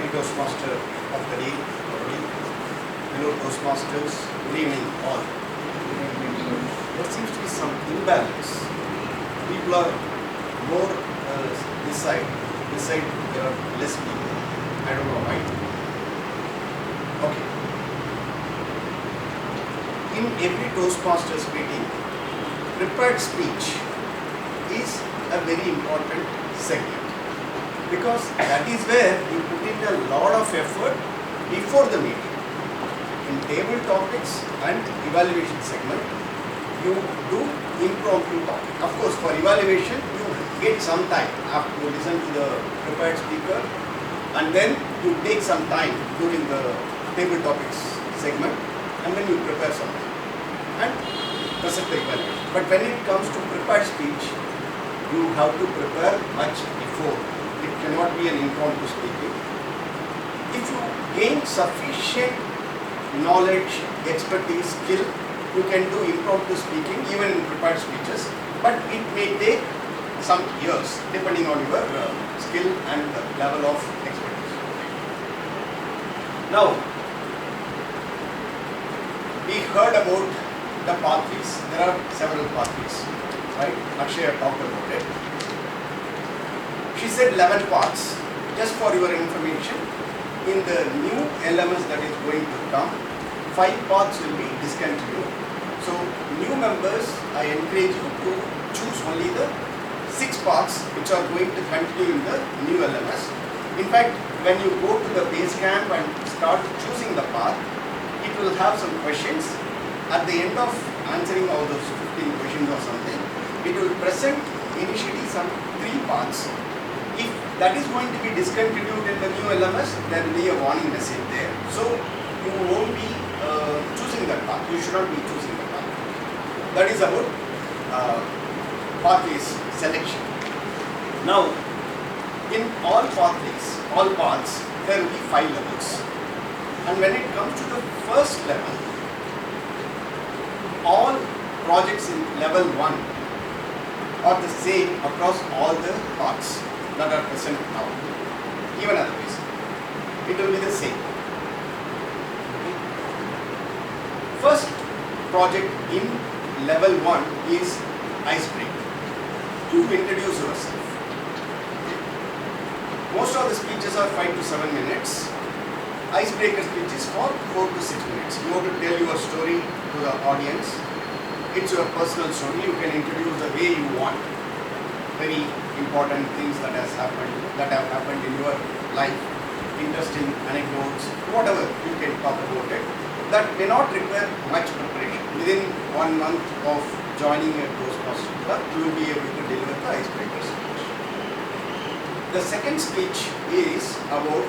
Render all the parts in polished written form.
might be Toastmaster of the day already. Hello Toastmasters, good evening all. There seems to be some imbalance. People are more this side there are less people. I don't know why. Okay. In every Toastmasters meeting, prepared speech is a very important segment, because that is where you put in a lot of effort before the meeting. In table topics and evaluation segment, you do impromptu talking. Of course, for evaluation, you get some time after you listen to the prepared speaker, and then you take some time during the table topics segment, and then you prepare something and present the evaluation. But when it comes to prepared speech, you have to prepare much before. It cannot be an impromptu speaking. If you gain sufficient knowledge, expertise, skill, you can do impromptu speaking even in prepared speeches, but it may take some years depending on your skill and the level of expertise. Now, we heard about the pathways. There are several pathways, right? Akshaya talked about it. She said 11 paths. Just for your information, in the new LMS that is going to come, 5 paths will be discontinued. So, new members, I encourage you to choose only the 6 paths which are going to continue in the new LMS. In fact, when you go to the base camp and start choosing the path, it will have some questions. At the end of answering all those 15 questions or something, it will present initially some 3 paths. If that is going to be discontinued in the new LMS, there will be a warning message there. So, you won't be choosing that path. You should not be choosing that path. That is about pathways selection. Now, in all pathways, all paths, there will be 5 levels. And when it comes to the first level, all projects in level 1 are the same across all the paths that are present now, even otherwise. It will be the same. First project in level 1 is icebreaker. You introduce yourself. Most of the speeches are 5 to 7 minutes. Icebreaker speech is for 4 to 6 minutes. You have to tell your story to the audience. It's your personal story. You can introduce the way you want. Very important things that have happened in your life. Interesting anecdotes, whatever you can talk about it. That may not require much preparation. Within 1 month of joining a Toastmasters club, you will be able to deliver the icebreaker speech. The second speech is about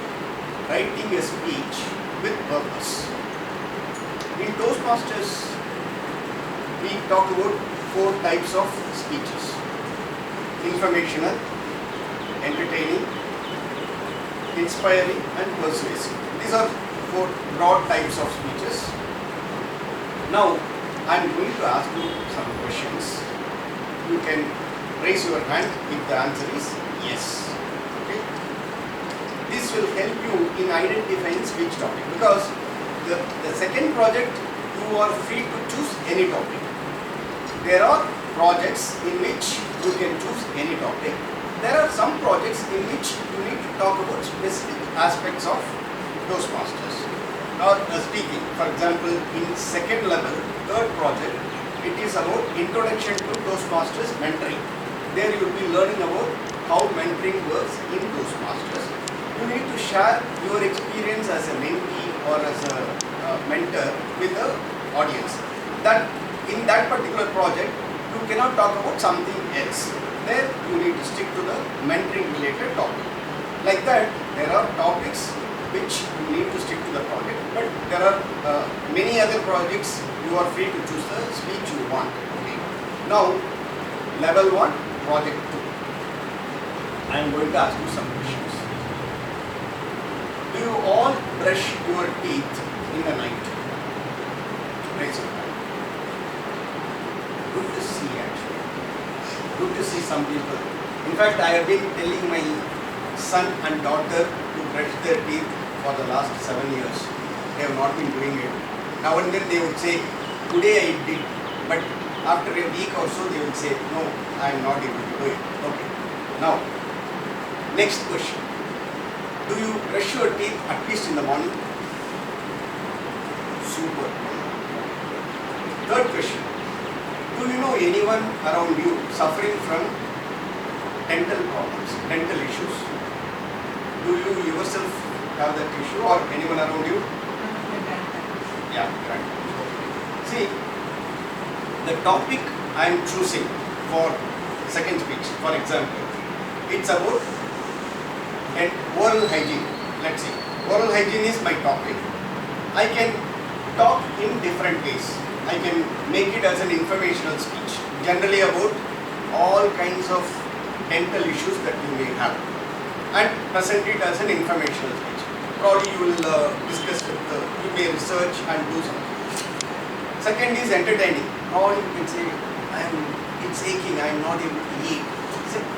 writing a speech with purpose. In Toastmasters, we talk about 4 types of speeches: informational, entertaining, inspiring, and persuasive. These are 4 broad types of speeches. Now, I am going to ask you some questions. You can raise your hand if the answer is yes. Okay? This will help you in identifying speech topic, because the second project, you are free to choose any topic. There are projects in which you can choose any topic. There are some projects in which you need to talk about specific aspects of Toastmasters or speaking. For example, in second level, third project, it is about introduction to Toastmasters mentoring. There you will be learning about how mentoring works in Toastmasters. You need to share your experience as a mentee or as a mentor with the audience. That in that particular project, you cannot talk about something else. There you need to stick to the mentoring related topic. Like that, there are topics which you need to stick to the project, but there are many other projects you are free to choose the speech you want. Okay. Now, level 1, project 2. I am going to ask you some questions. Do you all brush your teeth in the night? Raise your hand. Good to see actually. Good to see some people. In fact, I have been telling my son and daughter to brush their teeth for the last 7 years. They have not been doing it. Now and then they would say, today I did, but after a week or so they will say, no, I am not able to do it. Okay. Now, next question. Do you brush your teeth at least in the morning? Super. Third question. Do you know anyone around you suffering from dental problems, dental issues? Do you yourself have that issue or anyone around you? Yeah, right. See, the topic I am choosing for second speech, for example, it's about oral hygiene. Let's see, oral hygiene is my topic. I can talk in different ways. I can make it as an informational speech, generally about all kinds of dental issues that you may have, and present it as an informational speech. Probably you will discuss with, you may research and do something. Second is entertaining. Or you can say, it's aching, I am not able to eat.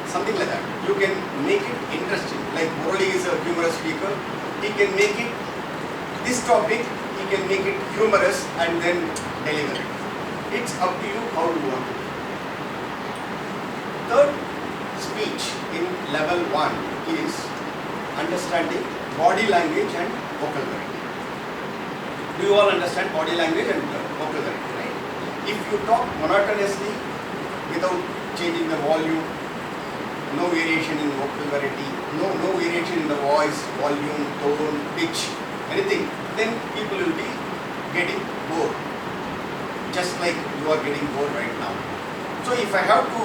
Something like that. You can make it interesting. Like Murali is a humorous speaker. He can make it, this topic, he can make it humorous and then deliver it. It's up to you how you want to do it. Third speech in level 1 is understanding body language and vocabulary. Do you all understand body language and vocabulary, right? If you talk monotonously without changing the volume, no variation in vocabulary, no variation in the voice, volume, tone, pitch, anything, then people will be getting bored. Just like you are getting bored right now. So if I have to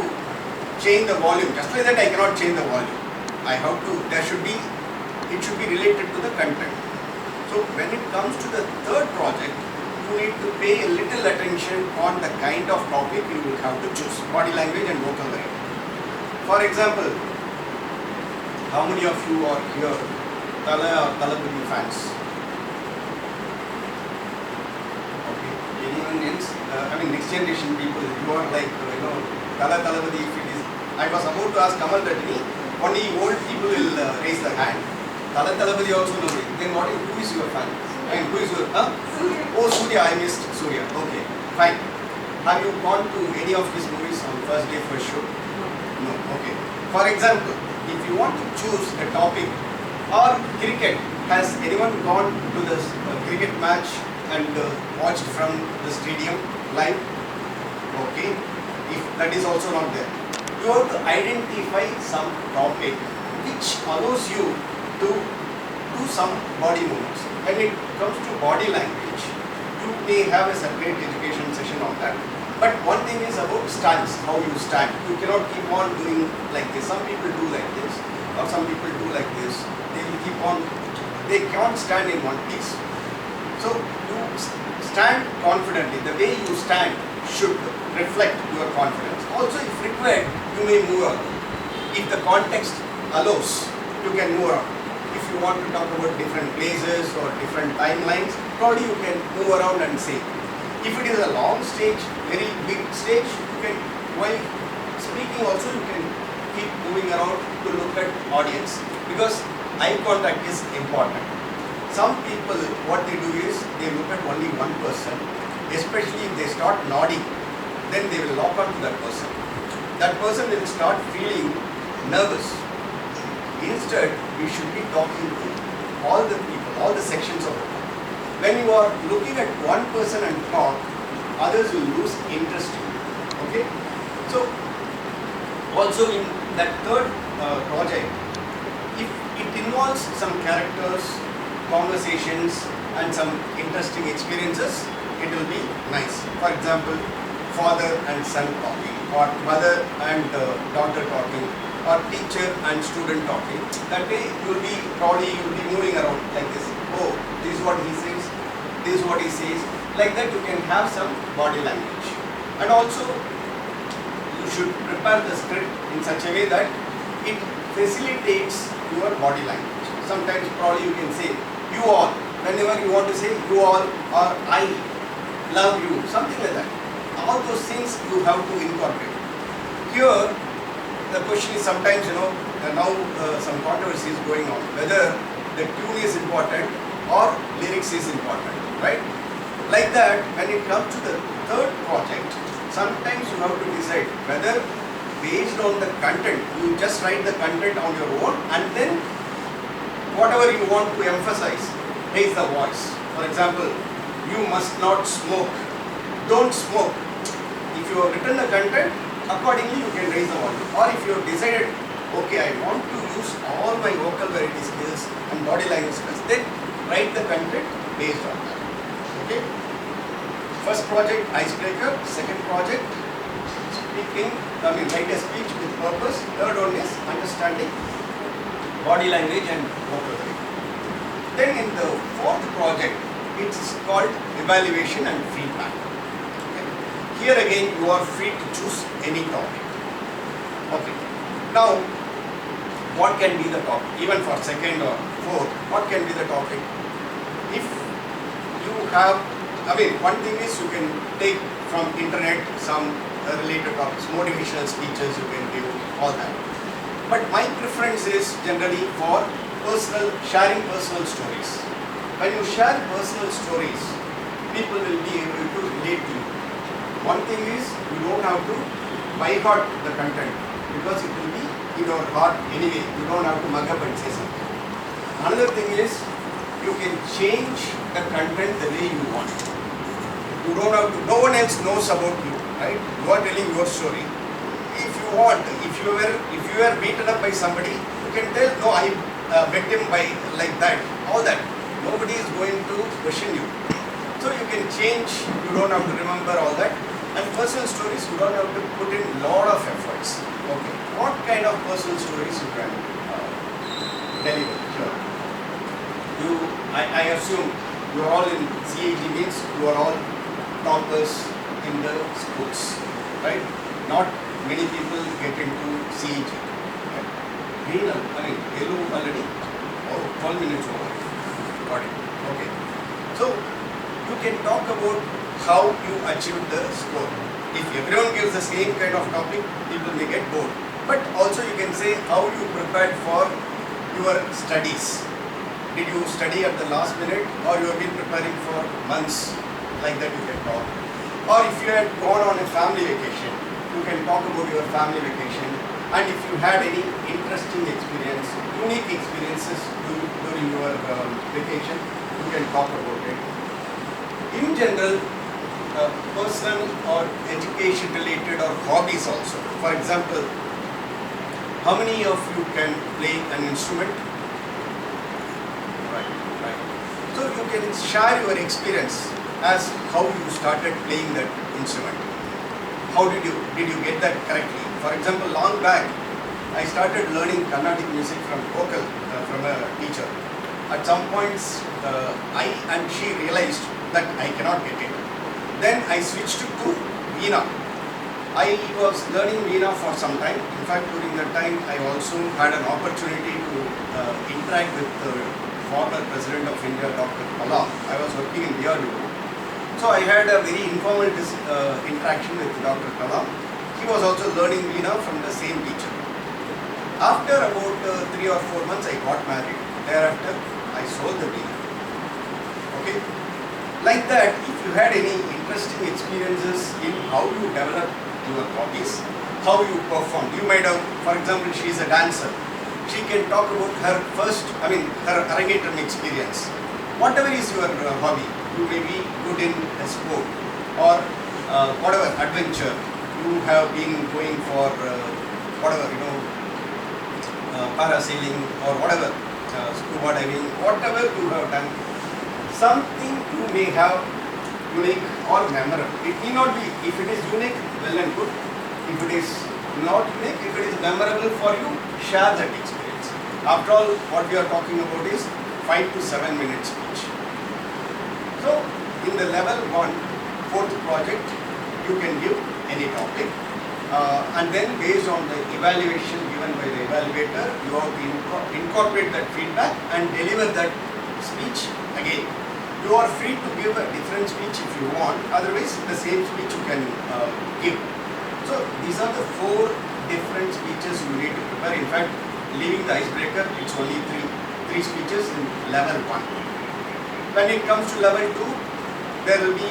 change the volume, just like that I cannot change the volume. I have to, it should be related to the content. So when it comes to the third project, you need to pay a little attention on the kind of topic you will have to choose, body language and vocabulary. For example, how many of you are here Tala or Talapati fans? Okay, anyone else? Next generation people, you are like, Tala Talapati, if it is, I was about to ask Kamal Ratni, only old people will raise the hand. Tala Talapati also nobody. Then who is your fan? Who is your, Surya. Oh, Surya, I missed Surya. Okay, fine. Have you gone to any of his movies on first day, first show? No, okay. For example, if you want to choose a topic, or cricket, has anyone gone to the cricket match and watched from the stadium live? Okay, if that is also not there. You have to identify some topic which allows you to do some body movements. When it comes to body language, you may have a separate education session on that. But one thing is about stance, how you stand. You cannot keep on doing like this. Some people do like this, or some people do like this. They will keep on, they can't stand in one piece. So you stand confidently. The way you stand should reflect your confidence. Also, if required, you may move around. If the context allows, you can move around. If you want to talk about different places or different timelines, probably you can move around and say. If it is a long stage, very big stage, you can, while speaking also, you can keep moving around to look at audience, because eye contact is important. Some people, what they do is, they look at only one person, especially if they start nodding, then they will lock onto that person. That person will start feeling nervous. Instead, we should be talking to all the people, all the sections of the group. When you are looking at one person and talk, others will lose interest in you. Okay? So, also in that third project, if it involves some characters, conversations, and some interesting experiences, it will be nice. For example, father and son talking, or mother and daughter talking, or teacher and student talking. That way you will be moving around like this. Oh, this is what he says, this is what he says. Like that you can have some body language. And also you should prepare the script in such a way that it facilitates your body language. Sometimes probably you can say you all, whenever you want to say you all or I love you, something like that. All those things you have to incorporate. Here the question is sometimes, now some controversy is going on whether the tune is important or lyrics is important, right? Like that, when it comes to the third project, sometimes you have to decide whether based on the content, you just write the content on your own and then whatever you want to emphasize, raise the voice. For example, you must not smoke, don't smoke. If you have written the content, accordingly you can raise the volume. Or if you have decided, okay, I want to use all my vocal variety skills and body language skills, then write the content based on that. Okay? First project, icebreaker. Second project, write a speech with purpose. Third one is understanding body language and vocal variety. Then in the fourth project, it's called evaluation and feedback. Okay. Here again, you are free to choose any topic. Okay. Now, what can be the topic? Even for second or fourth, what can be the topic? If you have, one thing is you can take from internet some related topics, motivational speeches you can give, all that. But my preference is generally for sharing personal stories. When you share personal stories, people will be able to relate to you. One thing is, you don't have to by heart the content because it will be in your heart anyway. You don't have to mug up and say something. Another thing is, you can change the content the way you want. You don't have to, no one else knows about you, right? You are telling your story. If you want, if you were beaten up by somebody, you can tell, no, I met him by like that, all that. Nobody is going to question you. So you can change, you don't have to remember all that. And personal stories, you don't have to put in lot of efforts. Okay, what kind of personal stories you can deliver? Sure. I assume you are all in CAG, means you are all toppers in the schools, right? Not many people get into CAG. Green, yellow already. Oh, 12 minutes over. Got it. Okay. So you can talk about how you achieved the score. If everyone gives the same kind of topic, people may get bored. But also you can say how you prepared for your studies. Did you study at the last minute, or you have been preparing for months? Like that you can talk. Or if you had gone on a family vacation, you can talk about your family vacation. And if you had any interesting experience, unique experiences during your vacation, you can talk about it. In general, personal or education related or hobbies also. For example, how many of you can play an instrument? Right. So you can share your experience as how you started playing that instrument. How did you get that correctly? For example, long back, I started learning Carnatic music from vocal, from a teacher. At some points, I and she realized that I cannot get it. Then I switched to Veena. I was learning Veena for some time. In fact, during that time, I also had an opportunity to interact with the former President of India, Dr. Kalam. I was working in DRDO. So I had a very informal interaction with Dr. Kalam. He was also learning Veena from the same teacher. After about 3 or 4 months, I got married. Thereafter, I sold the Veena. Okay? Like that, if you had any interesting experiences in how you develop your hobbies, how you perform. You might have, for example, she is a dancer. She can talk about her her Arangetram experience. Whatever is your hobby, you may be good in a sport or whatever adventure. You have been going for parasailing or whatever, scuba diving, whatever you have done. Something you may have unique or memorable. It need not be, if it is unique, well and good. If it is not unique, if it is memorable for you, share that experience. After all, what we are talking about is 5 to 7 minutes speech. So, in the level 1, fourth project, you can give any topic. And then based on the evaluation given by the evaluator, you have to incorporate that feedback and deliver that speech again. You are free to give a different speech if you want, otherwise the same speech you can give. So these are the 4 different speeches you need to prepare. In fact, leaving the icebreaker, it's only three speeches in level 1. When it comes to level 2, there will be,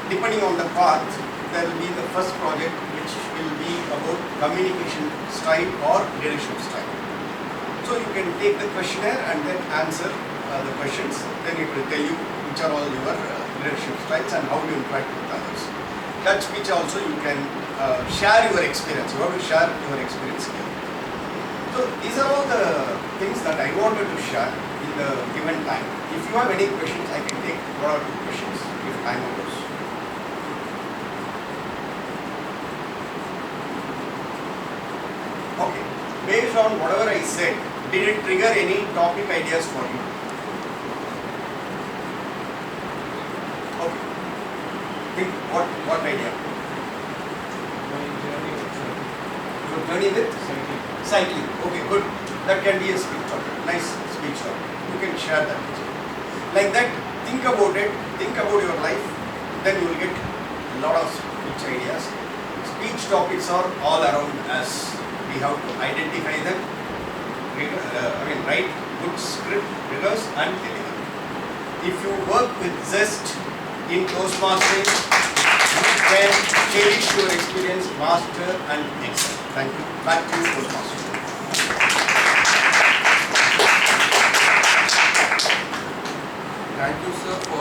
depending on the path, there will be the first project which will be about communication style or leadership style. So you can take the questionnaire and then answer the questions. Then it will tell you which are all your leadership styles and how you interact with others. That speech also you can share your experience. You have to share your experience here. So these are all the things that I wanted to share in the given time. If you have any questions, I can take 1 or 2 questions if time allows. Okay. Based on whatever I said, did it trigger any topic ideas for you? Okay. Think what idea? Your journey with cycling. Okay, good. That can be a speech topic. Nice speech topic. You can share that. Like that, think about it. Think about your life. Then you will get a lot of speech ideas. Speech topics are all around us. We have to identify them, write good script, rehearse and deliver. If you work with zest in Toastmasters, you can cherish your experience, master and excel. Thank you. Back to you, Toastmasters. Thank you, sir, for